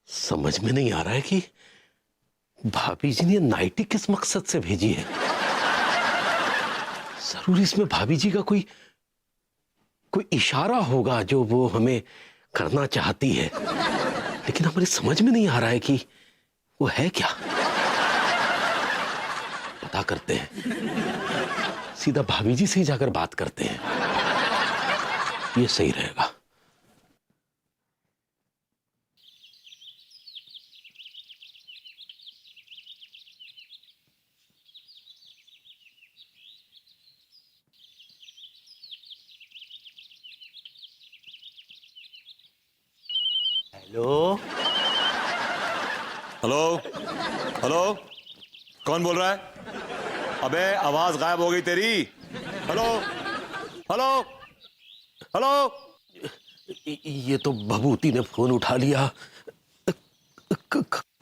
समझ में नहीं आ रहा है कि भाभी जी ने नाइटी किस मकसद से भेजी है। जरूर इसमें भाभी जी का कोई इशारा होगा जो वो हमें करना चाहती है, लेकिन हमारी समझ में नहीं आ रहा है कि वो है क्या। पता करते हैं, सीधा भाभी जी से ही जाकर बात करते हैं, ये सही रहेगा। हेलो हेलो हेलो, कौन बोल रहा है? अबे आवाज गायब हो गई तेरी। Hello hello hello. ये तो भभूति ने फोन उठा लिया।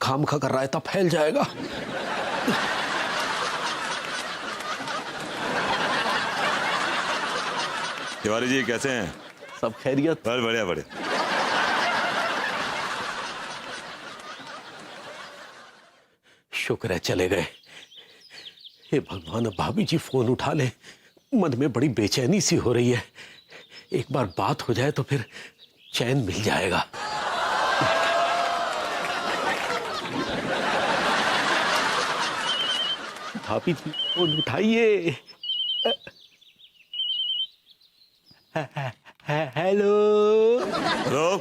खाम खा कर रायता फैल जाएगा। तिवारी जी कैसे हैं? सब खैरियत? बढ़िया बढ़िया। शुक्र है चले गए। हे भगवान, भाभी जी फोन उठा ले। मन में बड़ी बेचैनी सी हो रही है। एक बार बात हो जाए तो फिर चैन मिल जाएगा। भाभी जी फोन उठाइए। हेलो हेलो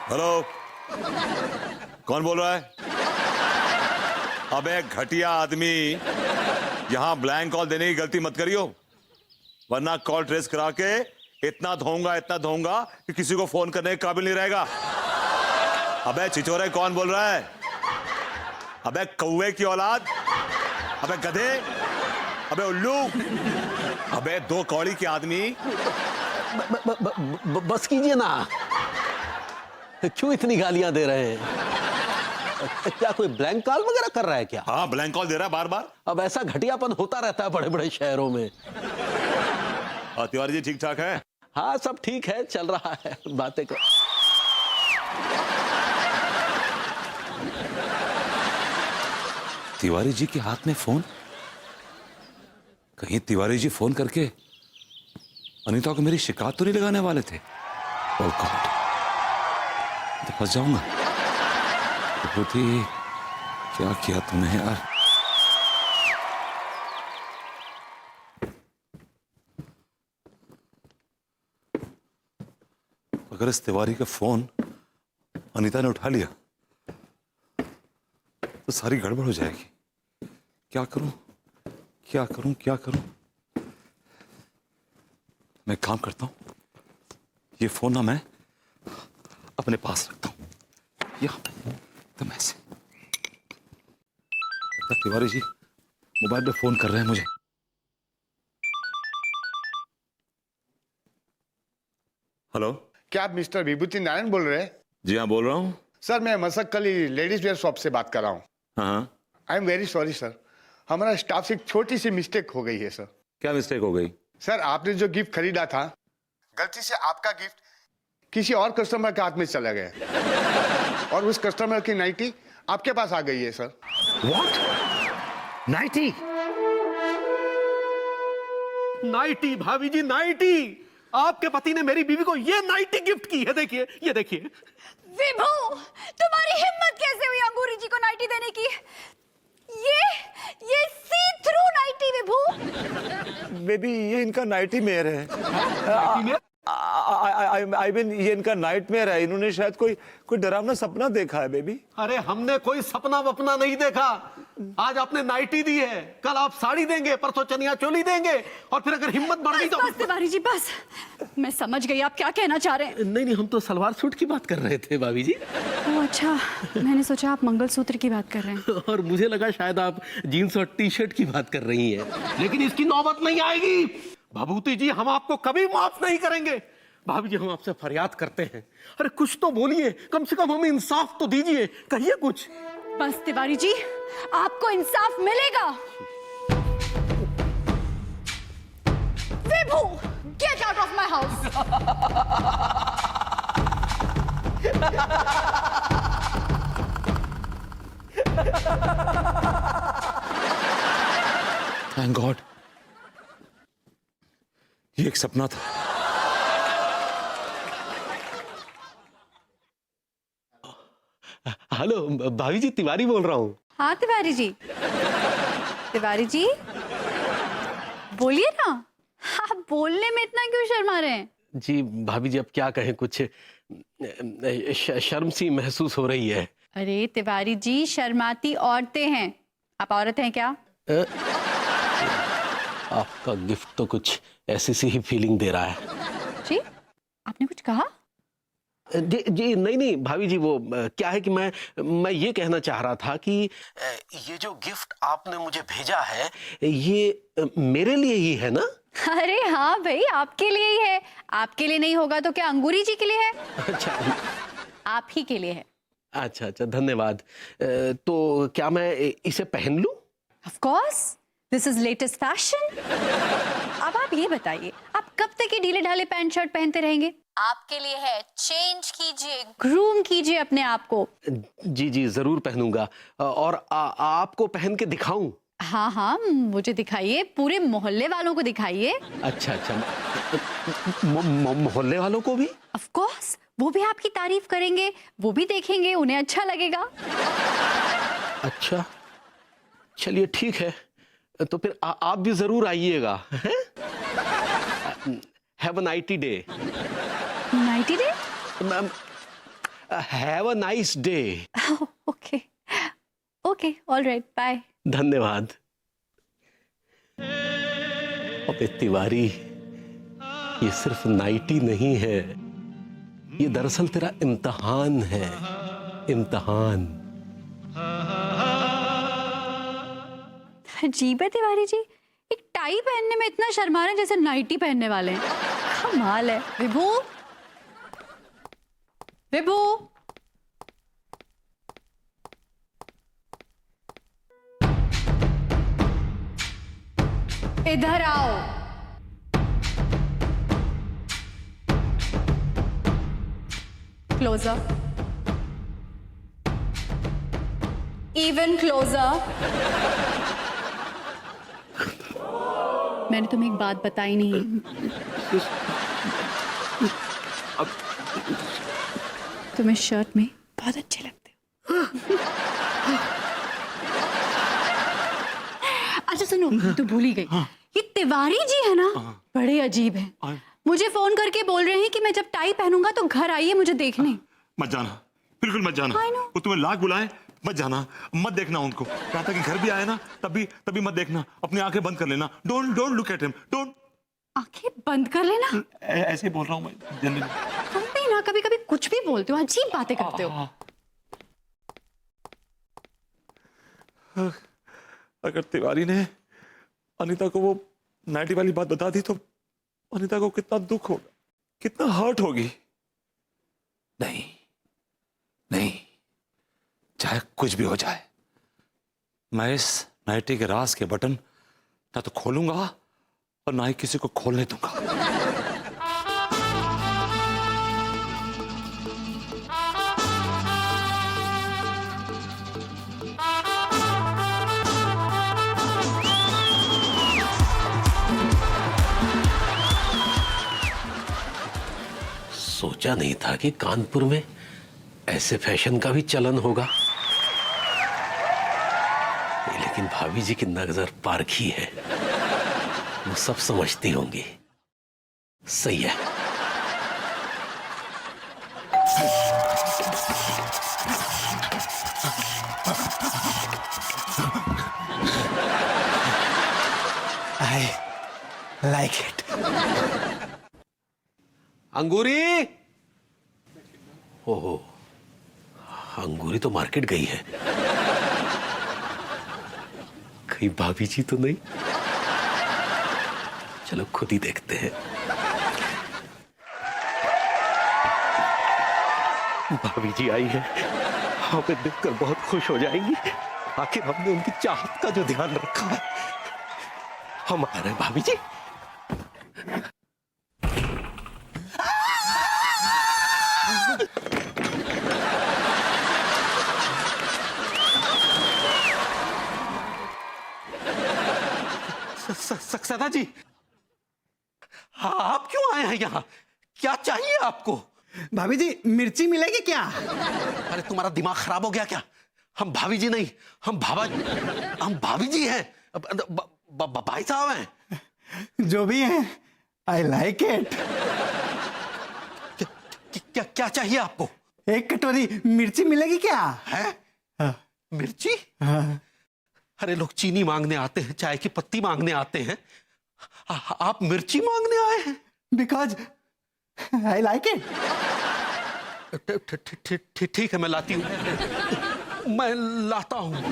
हेलो, कौन बोल रहा है? अबे घटिया आदमी, यहां ब्लैंक कॉल देने की गलती मत करियो, वरना कॉल ट्रेस करा के इतना धोऊंगा कि किसी को फोन करने के काबिल नहीं रहेगा। अबे चिचोरे, कौन बोल रहा है? अबे कौवे की औलाद, अबे गधे, अबे उल्लू, अबे दो कौड़ी के आदमी। बस कीजिए ना, क्यों इतनी गालियां दे रहे हैं? क्या कोई ब्लैंक कॉल वगैरह कर रहा है क्या? हाँ, ब्लैंक कॉल दे रहा है बार बार। अब ऐसा घटियापन होता रहता है बड़े बड़े शहरों में। तिवारी जी ठीक ठाक है? हाँ सब ठीक है, चल रहा है, बातें कर। तिवारी जी के हाथ में फोन। कहीं तिवारी जी फोन करके अनीता को मेरी शिकायत तो नहीं लगाने वाले थे? ओह गॉड, तो फंस जाऊंगा। विभूति, क्या किया तूने यार? अगर इस तिवारी का फोन अनीता ने उठा लिया तो सारी गड़बड़ हो जाएगी। क्या करूं क्या करूं क्या करूं? मैं काम करता हूं, ये फोन ना मैं अपने पास रखता हूं, या एकदम ऐसे। तिवारी जी मोबाइल पे फोन कर रहे हैं मुझे। हेलो, क्या आप मिस्टर विभूति नारायण बोल रहे हैं? जी हाँ बोल रहा हूँ। सर, मैं मसक्कली लेडीज वेयर शॉप से बात कर रहा हूँ। हाँ, I am very sorry sir, हमारा स्टाफ से एक छोटी सी मिस्टेक हो गई है सर। क्या मिस्टेक हो गई? सर, आपने जो गिफ्ट खरीदा था, गलती से आपका गिफ्ट किसी और कस्टमर के हाथ में चला गया और उस कस्टमर की नाइटी आपके पास आ गई है सर। व्हाट? नाइटी? नाइटी? भाभी जी नाइटी? आपके पति ने मेरी बीवी को ये नाइटी गिफ्ट की है। देखिए, ये देखिए। विभू, तुम्हारी हिम्मत कैसे हुई अंगूरी जी को नाइटी देने की? ये सी थ्रू नाइटी विभू। बेबी, ये इनका नाइटमेयर है। आई मीन ये इनका नाइटमेयर है। इन्होंने शायद कोई डरावना सपना देखा है बेबी। अरे हमने कोई सपना वपना नहीं देखा। आज आपने नाइटी दी है, कल आप साड़ी देंगे, परसों चनिया चोली देंगे, और फिर अगर हिम्मत बढ़ गई तो बस तिवारी जी बस, मैं समझ गई आप क्या कहना चाह रहे हैं। नहीं, हम तो सलवार सूट की बात कर रहे थे भाभी जी। ओह अच्छा, मैंने सोचा आप मंगलसूत्र की बात कर रहे हैं। और मुझे लगा शायद आप जीन्स और टी शर्ट की बात कर रही हैं। लेकिन इसकी नौबत नहीं आएगी भभूति जी, हम आपको कभी माफ नहीं करेंगे। भाभी जी, हम आपसे फरियाद करते हैं, अरे कुछ तो बोलिए, कम से कम हमें इंसाफ तो दीजिए, कहिए कुछ। बस तिवारी जी, आपको इंसाफ मिलेगा। Vibhu, get out of my house. Thank God, ये एक सपना था। हेलो भाभी जी, तिवारी बोल रहा हूँ। हाँ तिवारी जी, तिवारी जी बोलिए ना। आप बोलने में इतना क्यों शर्मा रहे हैं? जी भाभी जी, अब क्या कहें, कुछ शर्म सी महसूस हो रही है। अरे तिवारी जी, शर्माती औरतें हैं, आप औरत हैं क्या? आपका गिफ्ट तो कुछ ऐसी सी ही फीलिंग दे रहा है। जी आपने कुछ कहा? जी जी, नहीं नहीं भाभी जी, वो क्या है कि मैं ये कहना चाह रहा था कि ये जो गिफ्ट आपने मुझे भेजा है, ये मेरे लिए ही है ना? अरे हाँ भाई, आपके लिए ही है। आपके लिए नहीं होगा तो क्या अंगूरी जी के लिए है? अच्छा आप ही के लिए है। अच्छा अच्छा, धन्यवाद। तो क्या मैं इसे पहन लूं? Of course, this is latest fashion. अब आप ये बताइए, आप कब तक ये ढीले ढाले पैंट शर्ट पहनते रहेंगे? आपके लिए है, चेंज कीजिए, ग्रूम कीजिए अपने आप को। जी जी, जरूर पहनूंगा। और आपको पहन के दिखाऊं? हाँ हाँ, मुझे दिखाइए, पूरे मोहल्ले वालों को दिखाइए। अच्छा अच्छा, मोहल्ले वालों को भी? ऑफ कोर्स, वो भी आपकी तारीफ करेंगे, वो भी देखेंगे, उन्हें अच्छा लगेगा। अच्छा, चलिए ठीक है, तो फिर आप भी जरूर आइएगा। Have a nighty day. Nighty day? Have a nice day. Okay okay, all right, bye. धन्यवाद। अबे तिवारी, ये सिर्फ नाइटी नहीं है, ये दरअसल तेरा इम्तिहान है, इम्तिहान। अजीब है तिवारी जी, एक टाई पहनने में इतना शर्मा रहे हैं जैसे नाइटी पहनने वाले हैं। कमाल है। विभू, विभू, इधर आओ। Closer, even closer. मैंने तुम्हें एक बात बताई नहीं। तुम्हें शर्ट में बहुत अच्छे लगते हो। अच्छा सुनो, तो भूल ही गई, ये तिवारी जी है ना, बड़े अजीब हैं। मुझे फोन करके बोल रहे हैं कि मैं जब टाई पहनूंगा तो घर आइए मुझे देखने। मत जाना, बिल्कुल मत जाना। I know। वो तुम्हें लाख बुलाए, मत जाना, मत देखना उनको। यहाँ तक कि घर भी आए ना, तभी मत देखना, अपनी आंखें बंद कर लेना। Don't look at him, don't. आंखें बंद कर लेना? ऐसे ही बोल रहा हूँ मैं जनरली। तुम भी ना कभी कभी कुछ भी बोलते हो, अजीब बातें करते हो। अगर तिवारी ने अनीता को वो नाइटी वाली बात बता दी तो अनीता को कितना दुख होगा, कितना हर्ट होगी। नहीं नहीं, चाहे कुछ भी हो जाए, मैं इस नाइटी के राज के बटन ना तो खोलूंगा और ना ही किसी को खोलने दूंगा। सोचा नहीं था कि कानपुर में ऐसे फैशन का भी चलन होगा, लेकिन भाभी जी की नजर पारखी है, वो सब समझती होंगी। सही है। I like it. अंगूरी, ओहो, अंगूरी तो मार्केट गई है। कहीं भाभी जी तो नहीं? चलो खुद ही देखते हैं। भाभी जी आई है, हमें देखकर बहुत खुश हो जाएंगी। आखिर हमने उनकी चाहत का जो ध्यान रखा है। हम आ रहे हैं भाभी जी। सक्सेना जी, हाँ, आप क्यों आए हैं यहाँ? क्या चाहिए आपको? भाभी जी मिर्ची मिलेगी क्या? अरे तुम्हारा दिमाग खराब हो गया क्या? हम भाभी जी नहीं, हम भाभी जी हैं। भाई साहब हैं। जो भी है, आई लाइक इट। क्या क्या चाहिए आपको? एक कटोरी मिर्ची मिलेगी क्या? है? हाँ, मिर्ची? हाँ। अरे लोग चीनी मांगने आते हैं, चाय की पत्ती मांगने आते हैं, आप मिर्ची मांगने आए हैं? Because I like it. ठीक है, मैं लाती हूँ, मैं लाता हूँ।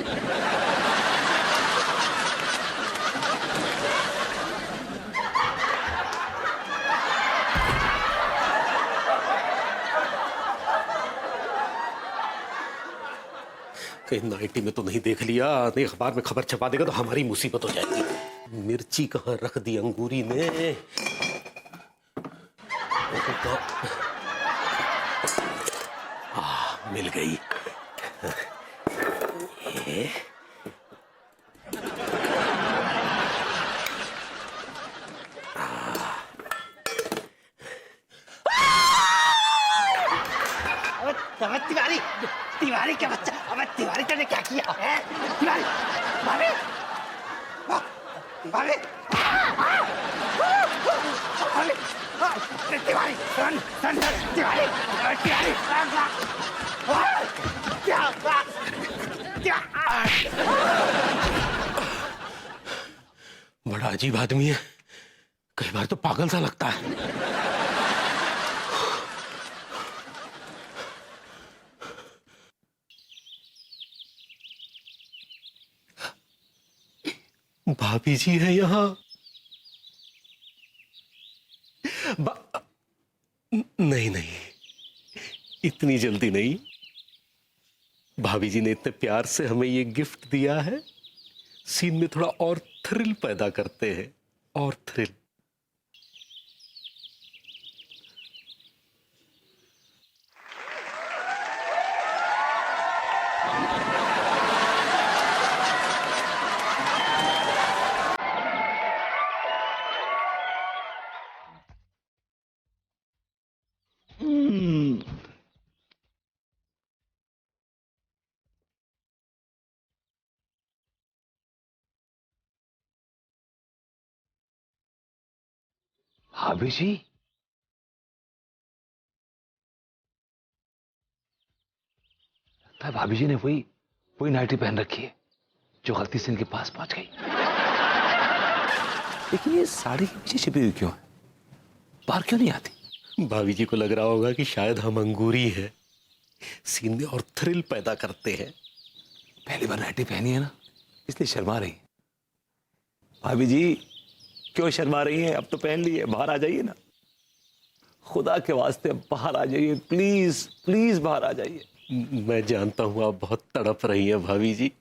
कहीं नाइटी में तो नहीं देख लिया, नहीं अखबार में खबर छपा देगा तो हमारी मुसीबत हो जाएगी। मिर्ची कहाँ रख दी अंगूरी ने? मिल गई। तिवारी, तिवारी क्या बच्चा? अबे तिवारी तूने क्या किया है? तिवारी, भाभी, भाभी, भाभी, तिवारी, सुन, सुन, तिवारी, तिवारी, बड़ा अजीब आदमी है, कई बार तो पागल सा लगता है। भाभी जी है यहाँ। नहीं नहीं, इतनी जल्दी नहीं। भाभी जी ने इतने प्यार से हमें ये गिफ्ट दिया है, सीन में थोड़ा और थ्रिल पैदा करते हैं, और थ्रिल। भाभी जी, लगता है भाभी जी ने वही नाइटी पहन रखी है जो गलती से इनके पास पहुंच गई। लेकिन ये साड़ी के पीछे छिपी हुई क्यों है? बाहर क्यों नहीं आती? भाभी जी को लग रहा होगा कि शायद हम अंगूरी है, सीन में और थ्रिल पैदा करते हैं। पहली बार नाइटी पहनी है ना, इसलिए शर्मा रही है। भाभी जी क्यों शर्मा रही हैं? अब तो पहन ली है, बाहर आ जाइए ना, खुदा के वास्ते बाहर आ जाइए, प्लीज प्लीज बाहर आ जाइए। मैं जानता हूं आप बहुत तड़प रही हैं भाभी जी,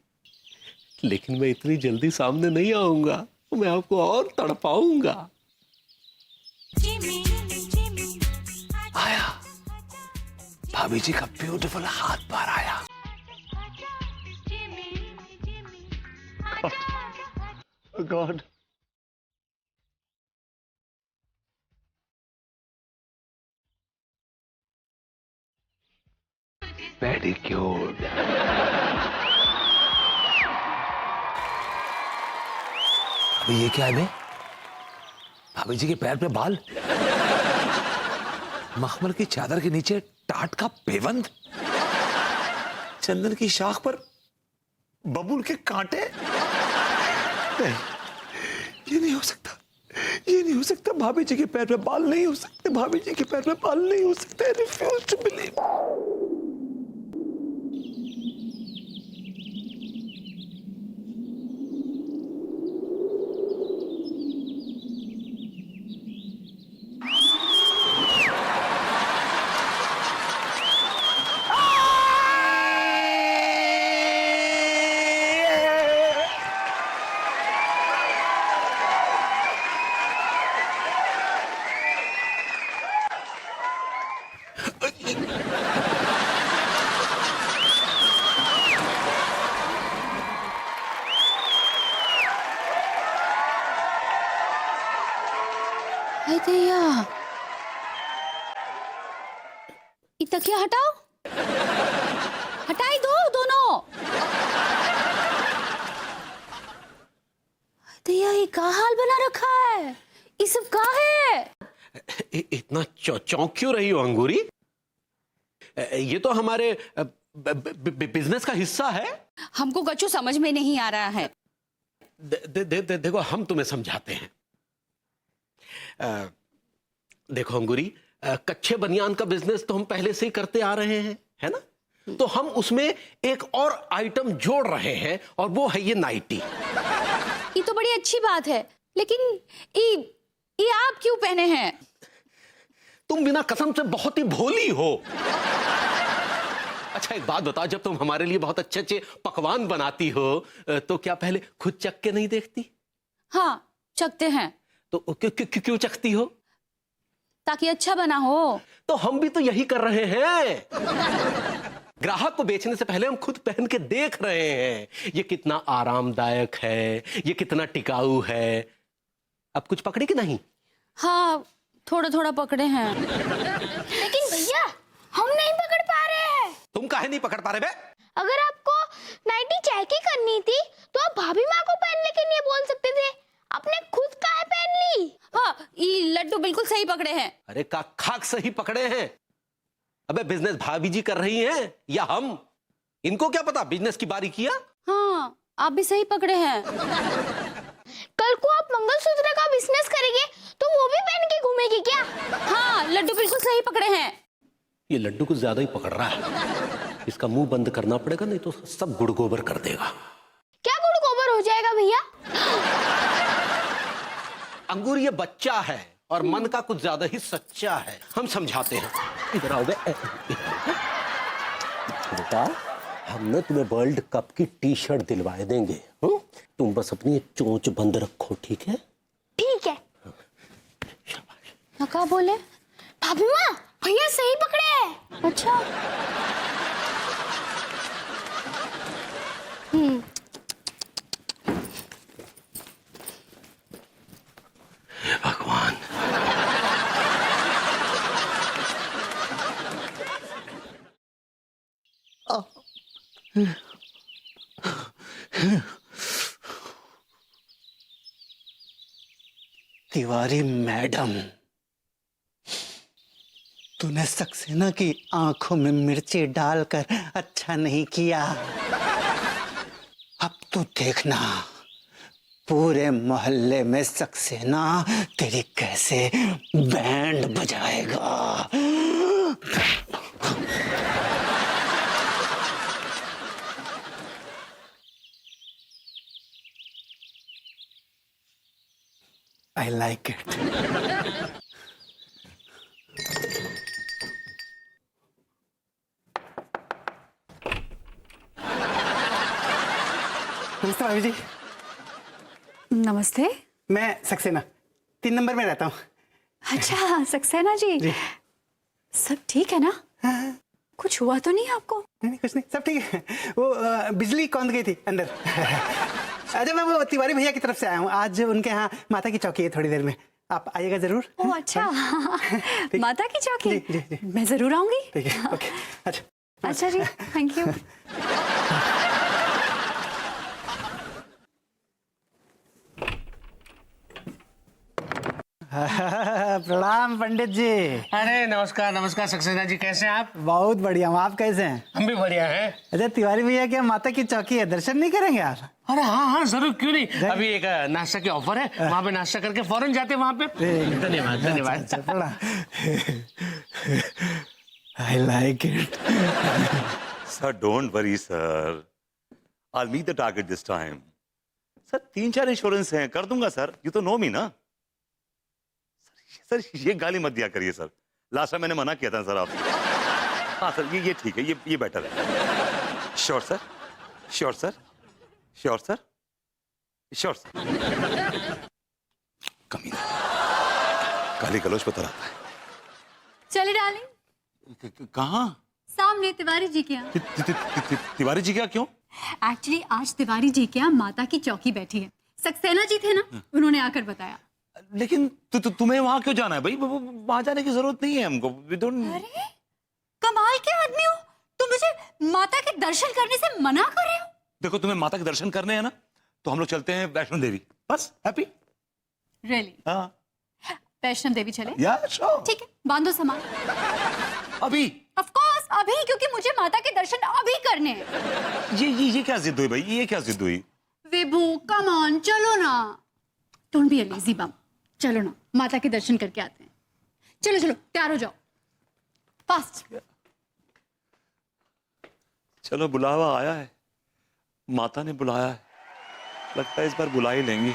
लेकिन मैं इतनी जल्दी सामने नहीं आऊंगा, मैं आपको और तड़पाऊंगा। आया, भाभी जी का ब्यूटीफुल हाथ बाहर आया। God, pedicure. अभी ये क्या है बे? भाभी जी के पैर पे बाल, मखमल की चादर के नीचे टाट का पेवंद, चंदन की शाख पर बबूल के कांटे। नहीं, ये नहीं हो सकता, ये नहीं हो सकता। भाभी जी के पैर पे बाल नहीं हो सकते, भाभी जी के पैर पे बाल नहीं हो सकते। Refuse to believe. तकिया हटाओ, हटाई दो दोनों। भैया ये क्या हाल बना रखा है, ये सब क्या है? इतना चौंक क्यों रही हो अंगूरी? ये तो हमारे बिजनेस का हिस्सा है। हमको कछु समझ में नहीं आ रहा है। देखो हम तुम्हें समझाते हैं। देखो अंगूरी, कच्चे बनियान का बिजनेस तो हम पहले से ही करते आ रहे हैं, है ना? तो हम उसमें एक और आइटम जोड़ रहे हैं और वो है ये नाइटी। ये तो बड़ी अच्छी बात है, लेकिन ये आप क्यों पहने हैं? तुम बिना कसम से बहुत ही भोली हो। अच्छा एक बात बताओ, जब तुम हमारे लिए बहुत अच्छे अच्छे पकवान बनाती हो तो क्या पहले खुद चख के नहीं देखती? हाँ चखते हैं। तो क्यों चखती हो? ताकि अच्छा बना हो। तो हम भी तो यही कर रहे हैं। ग्राहक को बेचने से पहले हम खुद पहन के देख रहे हैं ये कितना आरामदायक है, ये कितना टिकाऊ है। अब कुछ पकड़े कि नहीं? हाँ थोड़ा थोड़ा पकड़े हैं। लेकिन भैया हम नहीं पकड़ पा रहे हैं। तुम काहे नहीं पकड़ पा रहे बे? अगर आपको नाइटी चेक करनी थी तो आप भाभी माँ को पहनने के लिए बोल सकते थे, आपने खुद काहे पहन ली? हाँ ये लड्डू बिल्कुल सही पकड़े हैं। अरे खाक सही पकड़े हैं। अबे बिजनेस भाभी जी कर रही हैं या हम? इनको क्या पता बिजनेस की बारी किया। हाँ आप भी सही पकड़े हैं। कल को आप मंगलसूत्र का बिजनेस करेंगे तो वो भी पहन के घूमेगी क्या? हाँ लड्डू बिल्कुल सही पकड़े हैं। ये लड्डू कुछ ज्यादा ही पकड़ रहा है, इसका मुंह बंद करना पड़ेगा नहीं तो सब गुड़ गोबर कर देगा। क्या गुड़ गोबर हो जाएगा भैया? अंगूर ये बच्चा है और मन का कुछ ज्यादा ही सच्चा है। हम समझाते हैं। इधर आओ बे। बेटा हम ना तुम्हें वर्ल्ड कप की टी शर्ट दिलवाए देंगे। तुम बस अपनी चोंच बंद रखो, ठीक है? ठीक है। हाँ क्या बोले? भाभी माँ भैया सही पकड़े हैं। अच्छा भगवान। तिवारी मैडम, तूने सक्सेना की आंखों में मिर्ची डालकर अच्छा नहीं किया। अब तू देखना पूरे मोहल्ले में सक्सेना तेरी कैसे बैंड बजाएगा। I like it. नमस्ते भाभी जी। नमस्ते। मैं सक्सेना 3 नंबर में रहता हूँ। अच्छा सक्सेना जी, सब ठीक है ना? हाँ। कुछ हुआ तो नहीं आपको? नहीं कुछ नहीं, सब ठीक है। वो बिजली कौंध गई थी अंदर। अच्छा मैं वो तिवारी भैया की तरफ से आया हूँ, आज उनके यहाँ माता की चौकी है, थोड़ी देर में आप आइएगा जरूर। ओह अच्छा माता की चौकी। जी, जी, जी। मैं जरूर आऊंगी। ठीक है ओके। अच्छा अच्छा जी थैंक यू। प्रणाम पंडित जी। अरे नमस्कार नमस्कार सक्सेना जी, कैसे हैं आप? बहुत बढ़िया हूँ, आप कैसे हैं? हम भी बढ़िया हैं। अच्छा तिवारी भैया क्या माता की चौकी है, दर्शन नहीं करेंगे आप? अरे हाँ हाँ जरूर, क्यों नहीं। अभी एक नाश्ता की ऑफर है, वहाँ पे नाश्ता करके फौरन जाते हैं वहाँ पे। धन्यवाद धन्यवाद। I like it. Sir, don't worry, sir. I'll meet the target this time. Sir 3-4 insurance हैं, कर दूंगा सर। यू तो नो मी ना सर। ये गाली मत दिया करिए सर, लास्ट टाइम मैंने मना किया था सर आपसे। हाँ सर ये ठीक है, ये बेटर है। Sure sir, sure sir, sure sir, sure sir. कमीना गाली गलौज पता रहता है। चले डार्लिंग, कहाँ? सामने तिवारी जी के यहाँ। तिवारी जी क्या, क्यों? एक्चुअली आज तिवारी जी के यहाँ माता की चौकी बैठी है। सक्सेना जी थे ना, उन्होंने आकर बताया। लेकिन तुम्हें वहां क्यों जाना है भाई? वहां जाने की जरूरत नहीं है हमको। अरे कमाल हाल के आदमी हो? तुम मुझे माता के दर्शन करने से मना कर रहे हो? देखो, तुम्हें माता के दर्शन करने हैं ना, तो हम लोग चलते हैं वैष्णो देवी। बस, हैप्पी। रियली? हाँ, वैष्णो देवी चले? या श्योर। ठीक है, बांधो सामान। अभी? ऑफ कोर्स अभी, क्योंकि मुझे माता के दर्शन अभी करने हैं। ये क्या जिद हुई भाई? ये क्या जिद हुई? विभू कम ऑन, चलो ना। डोंट बी अ लेजी बम, चलो ना, माता के दर्शन करके आते हैं। चलो चलो, तैयार हो जाओ, फास्ट। चलो, बुलावा आया है, माता ने बुलाया है, लगता है इस बार बुला ही लेंगी।